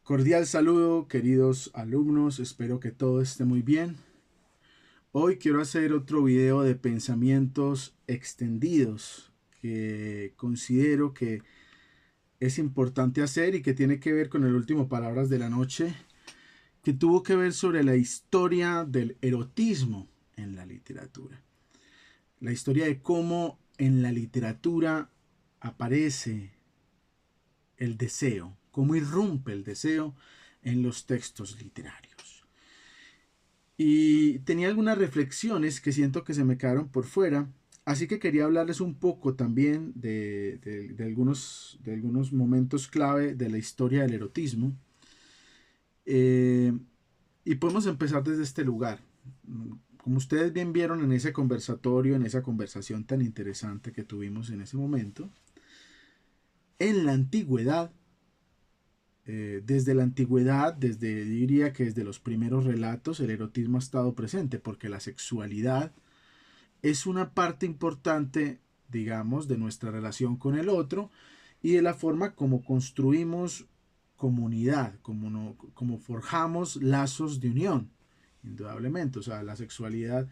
Cordial saludo, queridos alumnos, espero que todo esté muy bien. Hoy quiero hacer otro video de pensamientos extendidos que considero que es importante hacer y que tiene que ver con el último Palabras de la Noche, que tuvo que ver sobre la historia del erotismo en la literatura. La historia de cómo en la literatura aparece el deseo, cómo irrumpe el deseo en los textos literarios. Y tenía algunas reflexiones que siento que se me quedaron por fuera, así que quería hablarles un poco también de algunos momentos clave de la historia del erotismo. Eh, y podemos empezar desde este lugar. Como ustedes bien vieron en ese conversatorio, en esa conversación tan interesante que tuvimos en ese momento, en la antigüedad, desde la antigüedad, diría que desde los primeros relatos, el erotismo ha estado presente, porque la sexualidad es una parte importante, digamos, de nuestra relación con el otro y de la forma como construimos comunidad, como forjamos lazos de unión, indudablemente, o sea, la sexualidad.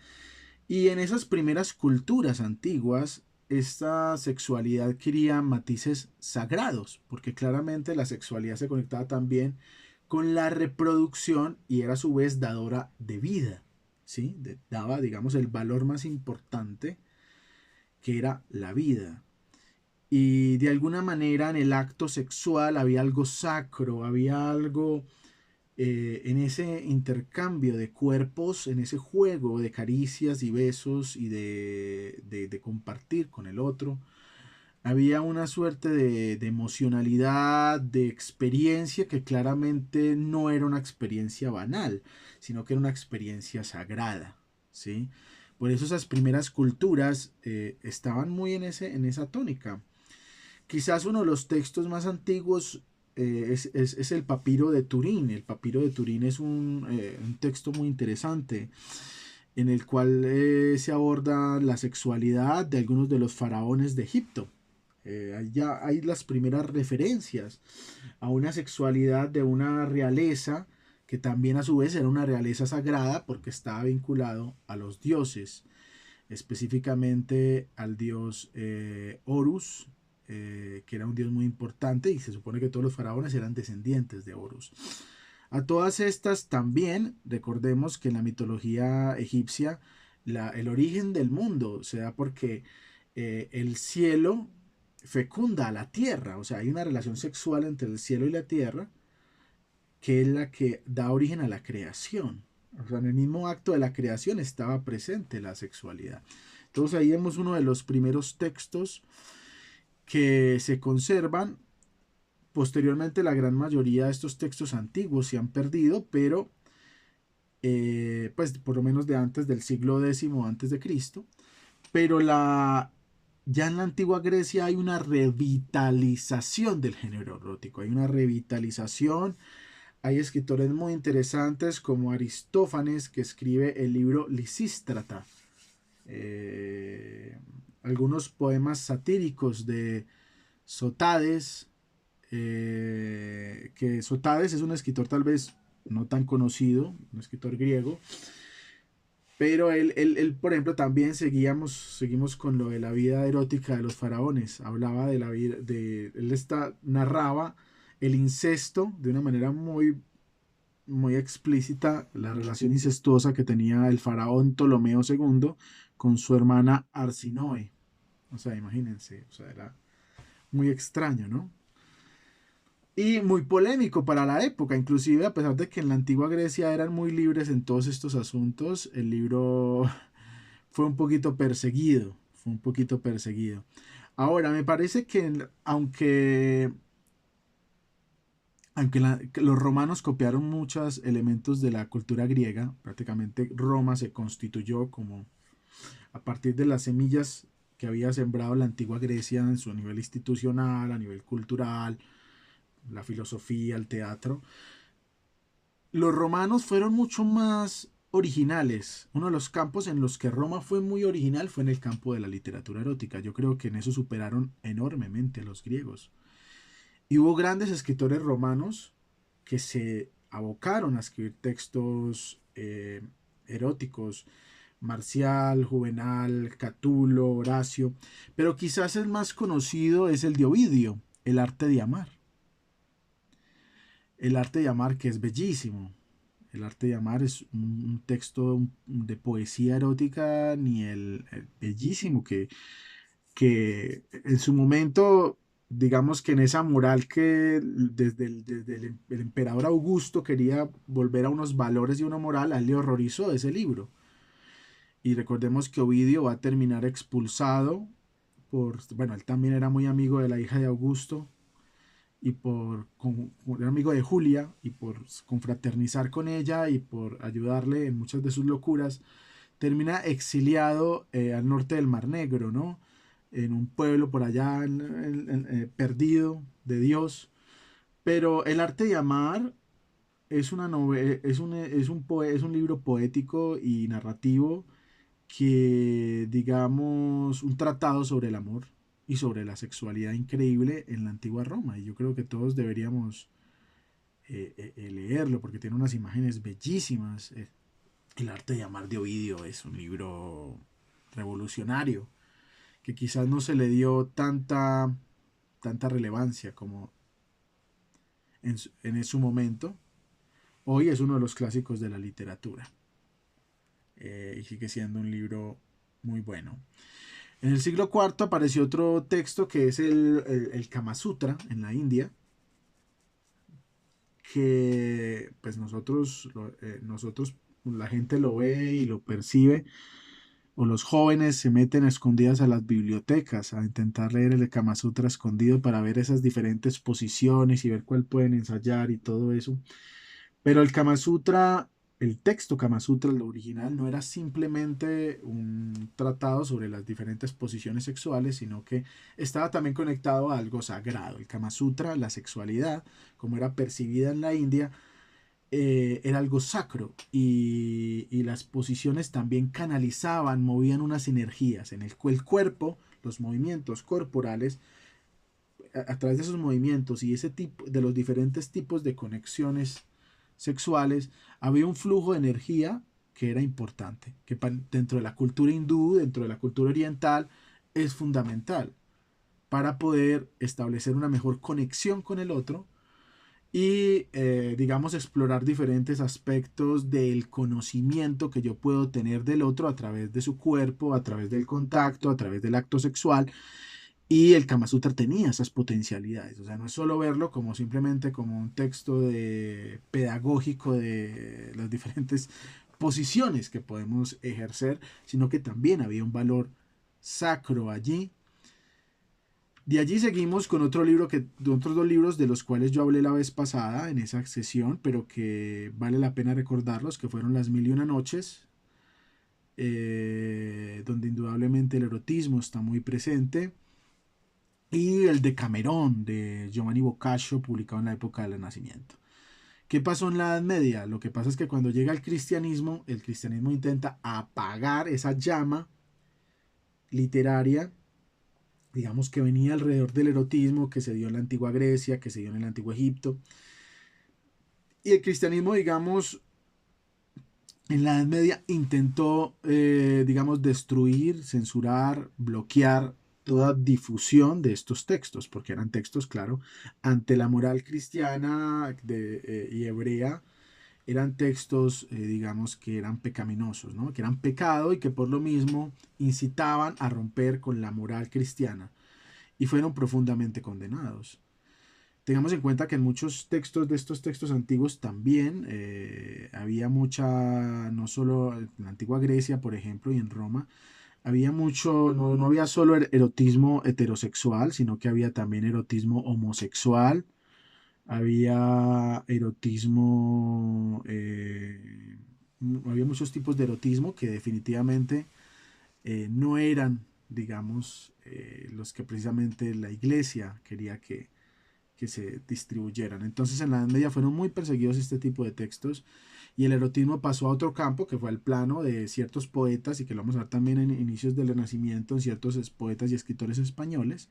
Y en esas primeras culturas antiguas, esta sexualidad quería matices sagrados, porque claramente la sexualidad se conectaba también con la reproducción y era a su vez dadora de vida, ¿sí? Daba, digamos, el valor más importante, que era la vida. Y de alguna manera en el acto sexual había algo sacro, había algo en ese intercambio de cuerpos, en ese juego de caricias y besos y de compartir con el otro, había una suerte de emocionalidad, de experiencia que claramente no era una experiencia banal, sino que era una experiencia sagrada, ¿sí? Por eso esas primeras culturas estaban muy en esa tónica. Quizás uno de los textos más antiguos es el papiro de Turín. El papiro de Turín es un texto muy interesante en el cual se aborda la sexualidad de algunos de los faraones de Egipto. Ya hay las primeras referencias a una sexualidad de una realeza que también a su vez era una realeza sagrada porque estaba vinculado a los dioses, específicamente al dios Horus, que era un dios muy importante y se supone que todos los faraones eran descendientes de Horus. A todas estas también recordemos que en la mitología egipcia el origen del mundo se da porque el cielo fecunda a la tierra, o sea, hay una relación sexual entre el cielo y la tierra que es la que da origen a la creación. O sea, en el mismo acto de la creación estaba presente la sexualidad. Entonces ahí vemos uno de los primeros textos que se conservan. Posteriormente la gran mayoría de estos textos antiguos se han perdido, pero pues por lo menos de antes del siglo X antes de Cristo. Pero ya en la antigua Grecia hay una revitalización del género erótico, hay una revitalización. Hay escritores muy interesantes como Aristófanes, que escribe el libro Lisístrata. Algunos poemas satíricos de Sotades, que Sotades es un escritor tal vez no tan conocido, un escritor griego, pero él, por ejemplo, también seguimos con lo de la vida erótica de los faraones. Hablaba de la vida, narraba el incesto de una manera muy explícita, la relación incestuosa que tenía el faraón Ptolomeo II con su hermana Arsinoe. O sea, imagínense, o sea, era muy extraño, ¿no? Y muy polémico para la época, inclusive a pesar de que en la antigua Grecia eran muy libres en todos estos asuntos, el libro fue un poquito perseguido, fue un poquito perseguido. Ahora, me parece que que los romanos copiaron muchos elementos de la cultura griega, prácticamente Roma se constituyó como a partir de las semillas que había sembrado la antigua Grecia en su nivel institucional, a nivel cultural, la filosofía, el teatro. Los romanos fueron mucho más originales. Uno de los campos en los que Roma fue muy original fue en el campo de la literatura erótica. Yo creo que en eso superaron enormemente a los griegos. Y hubo grandes escritores romanos que se abocaron a escribir textos eróticos, Marcial, Juvenal, Catulo, Horacio, pero quizás el más conocido es el de Ovidio, El arte de amar. El arte de amar, que es bellísimo. El arte de amar es un texto de poesía erótica, ni el bellísimo, que en su momento, digamos que en esa moral que desde el emperador Augusto quería volver a unos valores y una moral, a él le horrorizó ese libro. Y recordemos que Ovidio va a terminar expulsado bueno, él también era muy amigo de la hija de Augusto y era amigo de Julia y por confraternizar con ella y por ayudarle en muchas de sus locuras, termina exiliado al norte del Mar Negro, ¿no? En un pueblo por allá perdido de Dios. Pero el arte de amar es una es un libro poético y narrativo que, digamos, un tratado sobre el amor y sobre la sexualidad increíble en la antigua Roma. Y yo creo que todos deberíamos leerlo porque tiene unas imágenes bellísimas. El arte de amar de Ovidio es un libro revolucionario que quizás no se le dio tanta relevancia como en su momento. Hoy es uno de los clásicos de la literatura y sigue siendo un libro muy bueno. En el siglo IV apareció otro texto que es el Kama Sutra en la India, que pues nosotros, la gente lo ve y lo percibe, o los jóvenes se meten escondidas a las bibliotecas a intentar leer el Kama Sutra escondido para ver esas diferentes posiciones y ver cuál pueden ensayar y todo eso. Pero el Kama Sutra, el texto Kama Sutra, el original, no era simplemente un tratado sobre las diferentes posiciones sexuales, sino que estaba también conectado a algo sagrado. El Kama Sutra, la sexualidad, como era percibida en la India, era algo sacro y las posiciones también canalizaban, movían unas energías en el cuerpo, los movimientos corporales, a través de esos movimientos y ese tipo de los diferentes tipos de conexiones sexuales, había un flujo de energía que era importante, que dentro de la cultura hindú, dentro de la cultura oriental, es fundamental para poder establecer una mejor conexión con el otro y, digamos, explorar diferentes aspectos del conocimiento que yo puedo tener del otro a través de su cuerpo, a través del contacto, a través del acto sexual. Y el Kama Sutra tenía esas potencialidades. O sea, no es solo verlo como simplemente como un texto pedagógico de las diferentes posiciones que podemos ejercer, sino que también había un valor sacro allí. De allí seguimos con otros dos libros de los cuales yo hablé la vez pasada en esa sesión, pero que vale la pena recordarlos, que fueron Las Mil y Una Noches, donde indudablemente el erotismo está muy presente, y el Decamerón de Giovanni Boccaccio, publicado en la época del Renacimiento. ¿Qué pasó en la Edad Media? Lo que pasa es que cuando llega el cristianismo intenta apagar esa llama literaria, digamos, que venía alrededor del erotismo que se dio en la antigua Grecia, que se dio en el antiguo Egipto. Y el cristianismo, digamos, en la Edad Media intentó, digamos, destruir, censurar, bloquear toda difusión de estos textos, porque eran textos, claro, ante la moral cristiana y hebrea, eran textos, digamos, que eran pecaminosos, ¿no? Que eran pecado y que por lo mismo incitaban a romper con la moral cristiana y fueron profundamente condenados. Tengamos en cuenta que en muchos textos de estos textos antiguos también había mucha, no solo en la antigua Grecia, por ejemplo, y en Roma, había mucho, no había solo erotismo heterosexual, sino que había también erotismo homosexual, había erotismo, había muchos tipos de erotismo que definitivamente no eran, digamos, los que precisamente la iglesia quería que se distribuyeran. Entonces en la Edad Media fueron muy perseguidos este tipo de textos y el erotismo pasó a otro campo que fue al plano de ciertos poetas y que lo vamos a ver también en inicios del Renacimiento en ciertos poetas y escritores españoles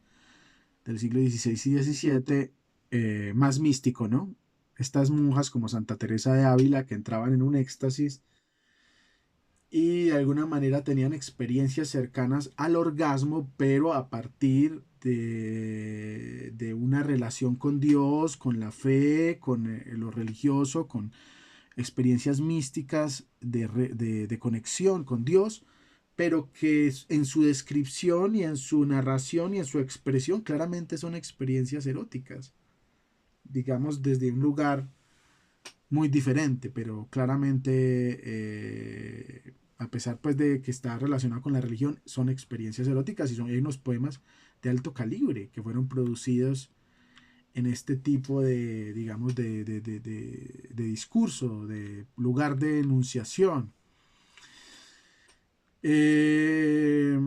del siglo XVI y XVII, más místico, ¿no? estas monjas como Santa Teresa de Ávila que entraban en un éxtasis y de alguna manera tenían experiencias cercanas al orgasmo, pero a partir de una relación con Dios, con la fe, con lo religioso, con experiencias místicas de conexión con Dios, pero que en su descripción y en su narración y en su expresión claramente son experiencias eróticas, digamos desde un lugar muy diferente, pero claramente a pesar pues de que está relacionado con la religión, son experiencias eróticas y hay unos poemas de alto calibre que fueron producidos en este tipo de, digamos, de discurso, de lugar de enunciación. Eh,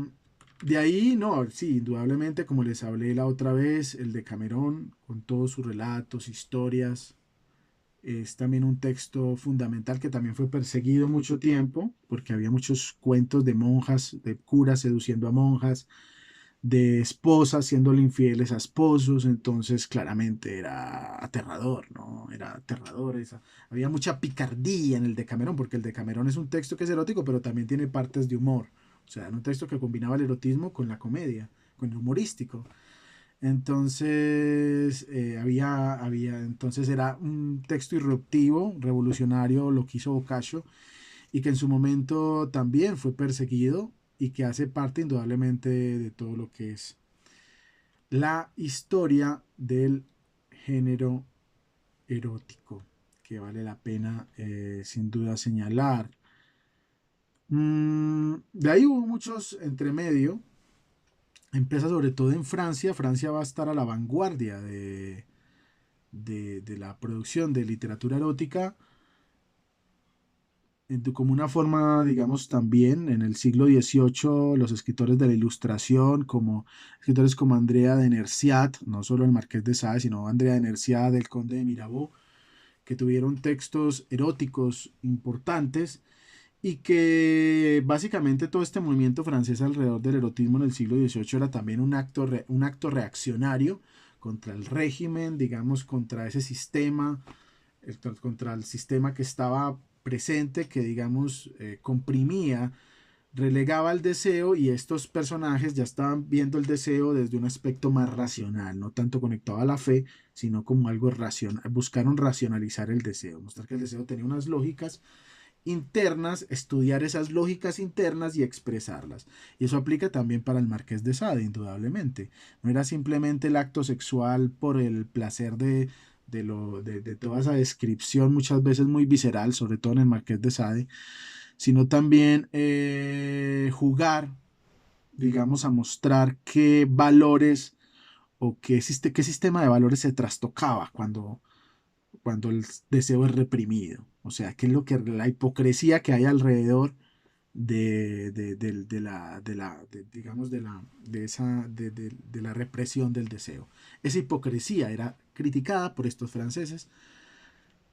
de ahí, no, sí, indudablemente, como les hablé la otra vez, el de Camerón, con todos sus relatos, historias, es también un texto fundamental que también fue perseguido mucho tiempo, porque había muchos cuentos de monjas, de curas seduciendo a monjas, de esposas siéndole infieles a esposos, entonces claramente era aterrador, ¿no? Era aterrador. Había mucha picardía en el Decamerón, porque el Decamerón es un texto que es erótico, pero también tiene partes de humor. O sea, era un texto que combinaba el erotismo con la comedia, con el humorístico. Entonces, entonces era un texto irruptivo, revolucionario, lo que hizo Boccaccio, y que en su momento también fue perseguido y que hace parte indudablemente de todo lo que es la historia del género erótico, que vale la pena sin duda señalar. De ahí hubo muchos entre medio. Empieza sobre todo en Francia. Francia va a estar a la vanguardia de la producción de literatura erótica como una forma, digamos, también en el siglo XVIII, los escritores de la Ilustración, como escritores como Andrea de Nerciat, no solo el Marqués de Sade, sino Andrea de Nerciat, el Conde de Mirabeau, que tuvieron textos eróticos importantes y que básicamente todo este movimiento francés alrededor del erotismo en el siglo XVIII era también un acto reaccionario contra el régimen, digamos, contra ese sistema, contra el sistema que estaba presente, que digamos comprimía, relegaba el deseo, y estos personajes ya estaban viendo el deseo desde un aspecto más racional, no tanto conectado a la fe, sino como algo racional. Buscaron racionalizar el deseo, mostrar que el deseo tenía unas lógicas internas, estudiar esas lógicas internas y expresarlas. Y eso aplica también para el Marqués de Sade, indudablemente. No era simplemente el acto sexual por el placer de toda esa descripción, muchas veces muy visceral, sobre todo en el Marqués de Sade, sino también jugar, digamos, a mostrar qué valores o qué sistema de valores se trastocaba cuando el deseo es reprimido. O sea, qué es lo que la hipocresía que hay alrededor digamos, de la represión del deseo. Esa hipocresía era criticada por estos franceses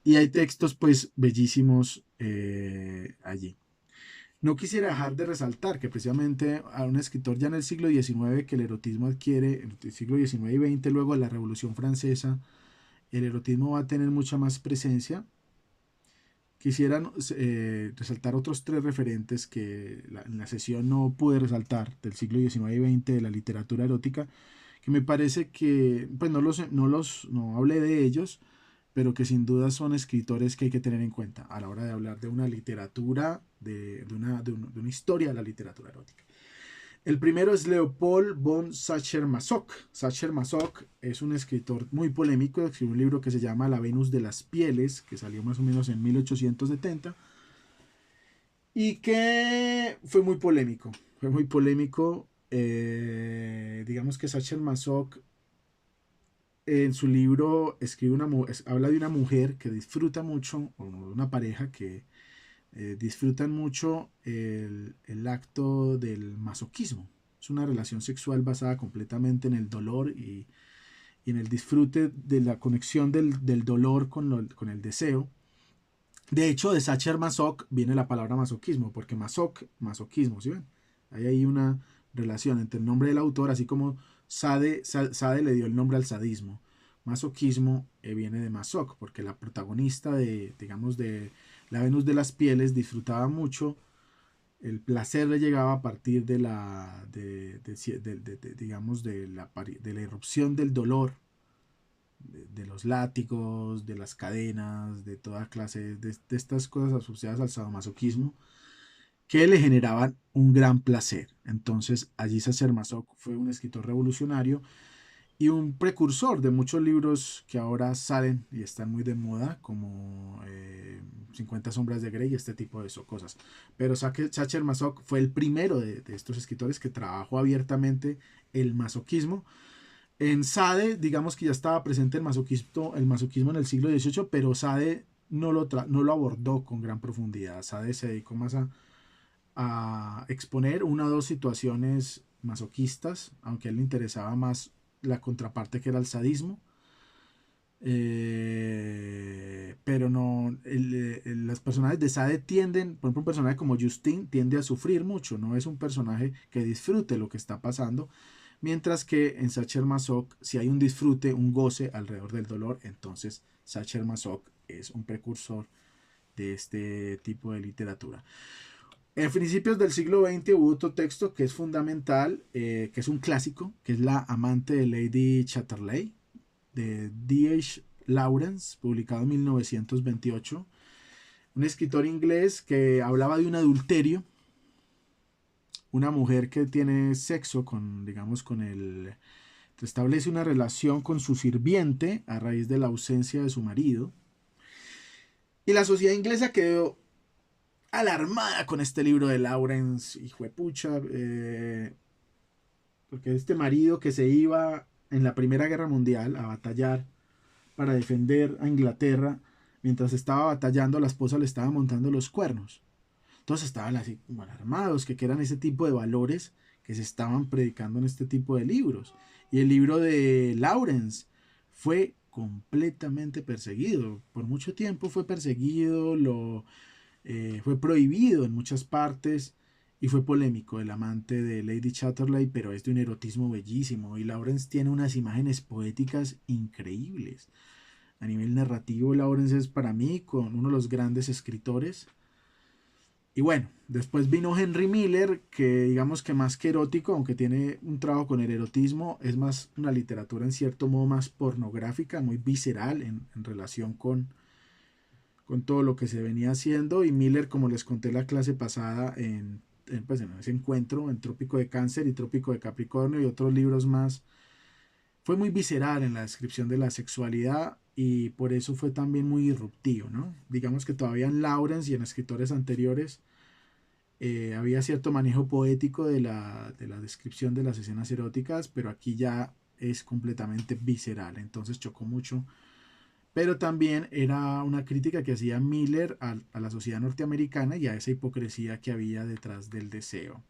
y hay textos pues bellísimos allí. No quisiera dejar de resaltar que precisamente a un escritor ya en el siglo XIX, que el erotismo adquiere, en el siglo XIX y XX, luego de la Revolución Francesa, el erotismo va a tener mucha más presencia. Quisiera resaltar otros tres referentes que en la sesión no pude resaltar del siglo XIX y XX de la literatura erótica, que me parece que, pues no hablé de ellos, pero que sin duda son escritores que hay que tener en cuenta a la hora de hablar de una literatura, de una historia de la literatura erótica. El primero es Leopold von Sacher-Masoch. Sacher-Masoch es un escritor muy polémico, escribió un libro que se llama La Venus de las Pieles, que salió más o menos en 1870, y que fue muy polémico. Fue muy polémico. Digamos que Sacher-Masoch en su libro habla de una mujer que disfruta mucho, o una pareja que disfrutan mucho el acto del masoquismo. Es una relación sexual basada completamente en el dolor y en el disfrute de la conexión del dolor con el deseo. De hecho, de Sacher Masoch viene la palabra masoquismo, porque masoquismo, ¿sí ven? Hay ahí una relación entre el nombre del autor, así como Sade le dio el nombre al sadismo, masoquismo viene de masoc, porque la protagonista de, digamos, de la Venus de las Pieles disfrutaba mucho, el placer le llegaba a partir de la, digamos, de la irrupción del dolor, de los látigos, de las cadenas, de toda clase de estas cosas asociadas al sadomasoquismo, que le generaban un gran placer. Entonces, allí Sacher-Masoch fue un escritor revolucionario y un precursor de muchos libros que ahora salen y están muy de moda, como 50 sombras de Grey y este tipo de cosas. Pero Sacher-Masoch fue el primero de estos escritores que trabajó abiertamente el masoquismo. En Sade, digamos que ya estaba presente el masoquismo en el siglo XVIII, pero Sade no lo abordó con gran profundidad. Sade se dedicó más a exponer una o dos situaciones masoquistas, aunque a él le interesaba más la contraparte que era el sadismo. Pero no, los personajes de Sade tienden, por ejemplo, un personaje como Justin tiende a sufrir mucho, no es un personaje que disfrute lo que está pasando, mientras que en Sacher-Masoch si hay un disfrute, un goce alrededor del dolor, entonces Sacher-Masoch es un precursor de este tipo de literatura. En principios del siglo XX hubo otro texto que es fundamental, que es un clásico, que es La amante de Lady Chatterley, de D.H. Lawrence, publicado en 1928. Un escritor inglés que hablaba de un adulterio, una mujer que tiene sexo con, digamos, establece una relación con su sirviente a raíz de la ausencia de su marido. Y la sociedad inglesa quedó alarmada con este libro de Lawrence, hijo de pucha, porque este marido que se iba en la Primera Guerra Mundial a batallar para defender a Inglaterra, mientras estaba batallando, la esposa le estaba montando los cuernos. Entonces estaban así alarmados, que eran ese tipo de valores que se estaban predicando en este tipo de libros. Y el libro de Lawrence fue completamente perseguido. Por mucho tiempo fue perseguido, fue prohibido en muchas partes y fue polémico. El amante de Lady Chatterley, pero es de un erotismo bellísimo. Y Lawrence tiene unas imágenes poéticas increíbles. A nivel narrativo, Lawrence es para mí con uno de los grandes escritores. Y bueno, después vino Henry Miller, que digamos que más que erótico, aunque tiene un trabajo con el erotismo, es más una literatura en cierto modo más pornográfica, muy visceral en relación con todo lo que se venía haciendo. Y Miller, como les conté la clase pasada pues en ese encuentro, en Trópico de Cáncer y Trópico de Capricornio y otros libros más, fue muy visceral en la descripción de la sexualidad y por eso fue también muy disruptivo, ¿no? Digamos que todavía en Lawrence y en escritores anteriores había cierto manejo poético de la descripción de las escenas eróticas, pero aquí ya es completamente visceral, entonces chocó mucho. Pero también era una crítica que hacía Miller a la sociedad norteamericana y a esa hipocresía que había detrás del deseo.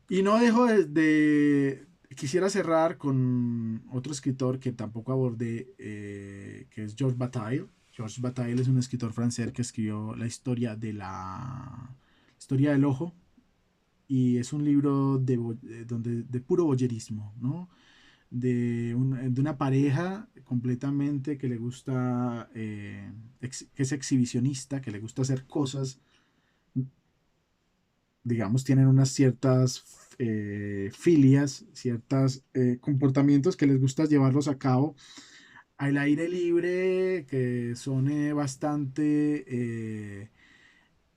Y no dejo quisiera cerrar con otro escritor que tampoco abordé, que es Georges Bataille. Georges Bataille es un escritor francés que escribió la historia del ojo, y es un libro de puro voyerismo, ¿no? De una pareja completamente que le gusta, que es exhibicionista, que le gusta hacer cosas, digamos, tienen unas ciertas filias, ciertos comportamientos que les gusta llevarlos a cabo al aire libre, que son bastante,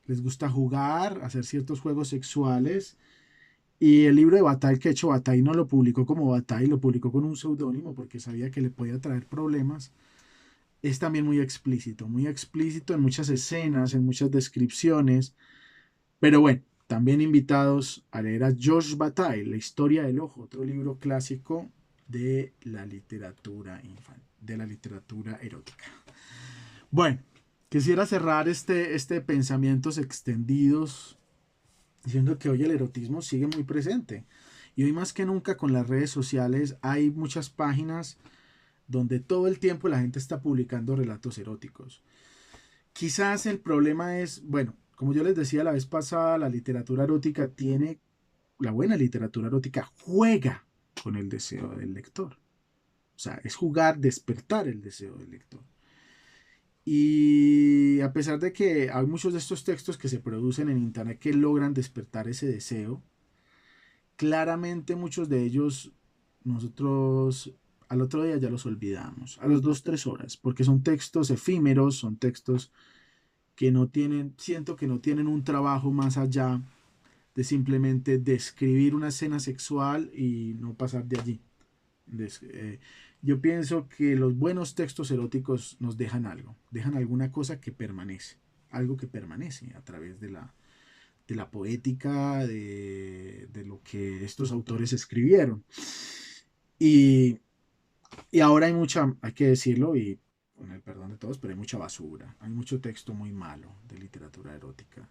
les gusta jugar, hacer ciertos juegos sexuales. Y el libro de Bataille, que de hecho Bataille no lo publicó como Bataille, lo publicó con un seudónimo porque sabía que le podía traer problemas, es también muy explícito en muchas escenas, en muchas descripciones. Pero bueno, también invitados a leer a Georges Bataille, La historia del ojo, otro libro clásico de la literatura infantil, de la literatura erótica. Bueno, quisiera cerrar este pensamientos extendidos diciendo que hoy el erotismo sigue muy presente. Y hoy más que nunca con las redes sociales hay muchas páginas donde todo el tiempo la gente está publicando relatos eróticos. Quizás el problema es, bueno, como yo les decía la vez pasada, la buena literatura erótica juega con el deseo del lector. O sea, es jugar, despertar el deseo del lector. Y a pesar de que hay muchos de estos textos que se producen en internet que logran despertar ese deseo, claramente muchos de ellos nosotros al otro día ya los olvidamos, a las 2, 3 horas, porque son textos efímeros, son textos que no tienen, siento que no tienen un trabajo más allá de simplemente describir una escena sexual y no pasar de allí. Yo pienso que los buenos textos eróticos nos dejan algo, dejan alguna cosa que permanece, algo que permanece a través de la poética, de lo que estos autores escribieron. Y, y ahora hay mucha, hay que decirlo, y con el perdón de todos, pero hay mucha basura, hay mucho texto muy malo de literatura erótica,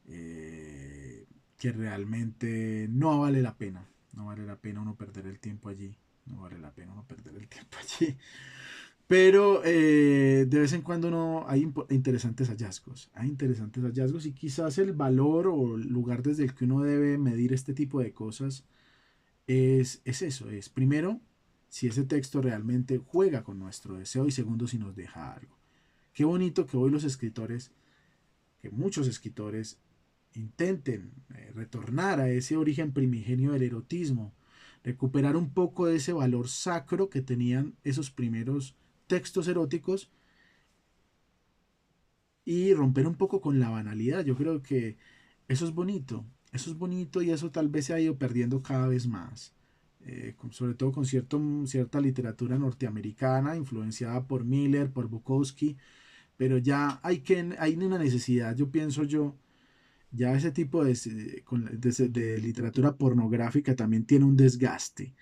que realmente no vale la pena, no vale la pena uno perder el tiempo allí, no vale la pena uno perder el tiempo allí. Pero de vez en cuando no hay hay interesantes hallazgos y quizás el valor o el lugar desde el que uno debe medir este tipo de cosas es eso, es primero, si ese texto realmente juega con nuestro deseo y segundo, si nos deja algo. Qué bonito que hoy los escritores, que muchos escritores intenten retornar a ese origen primigenio del erotismo, recuperar un poco de ese valor sacro que tenían esos primeros textos eróticos y romper un poco con la banalidad. Yo creo que eso es bonito y eso tal vez se ha ido perdiendo cada vez más. Sobre todo con cierta literatura norteamericana influenciada por Miller, por Bukowski, pero ya hay una necesidad, yo pienso yo, ya ese tipo de literatura pornográfica también tiene un desgaste.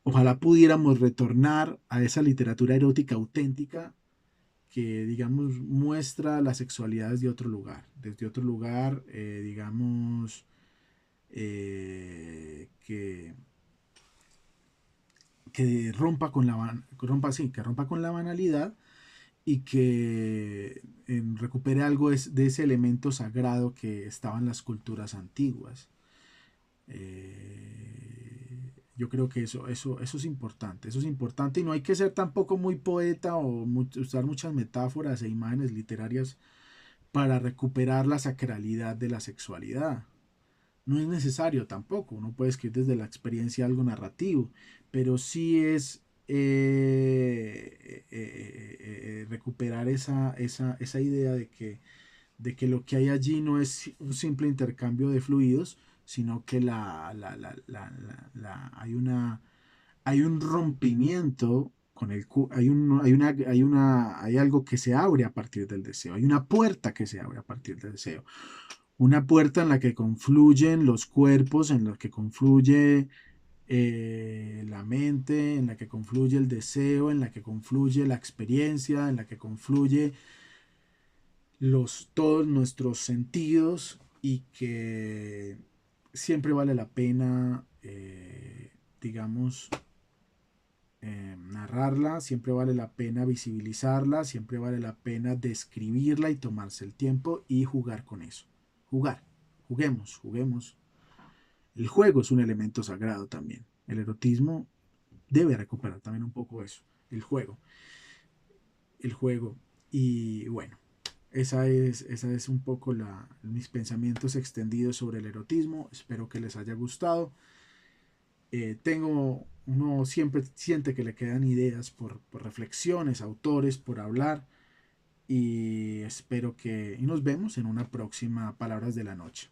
Ojalá pudiéramos retornar a esa literatura erótica auténtica que, digamos, muestra la sexualidad desde otro lugar, digamos, que que rompa con la banalidad y que recupere algo de ese elemento sagrado que estaba en las culturas antiguas. Yo creo que eso es importante y no hay que ser tampoco muy poeta o usar muchas metáforas e imágenes literarias para recuperar la sacralidad de la sexualidad. No es necesario tampoco, uno puede escribir desde la experiencia algo narrativo, pero sí es recuperar esa idea de que lo que hay allí no es un simple intercambio de fluidos, sino que hay un rompimiento con hay algo que se abre a partir del deseo, hay una puerta que se abre a partir del deseo, una puerta en la que confluyen los cuerpos, en la que confluye la mente, en la que confluye el deseo, en la que confluye la experiencia, en la que confluye todos nuestros sentidos y que siempre vale la pena, digamos, narrarla, siempre vale la pena visibilizarla, siempre vale la pena describirla y tomarse el tiempo y jugar con eso. Jugar, juguemos. El juego es un elemento sagrado también. El erotismo debe recuperar también un poco eso, el juego. El juego. Y bueno, esa es un poco mis pensamientos extendidos sobre el erotismo. Espero que les haya gustado. Uno siempre siente que le quedan ideas por reflexiones, autores, por hablar. Y espero y nos vemos en una próxima Palabras de la Noche.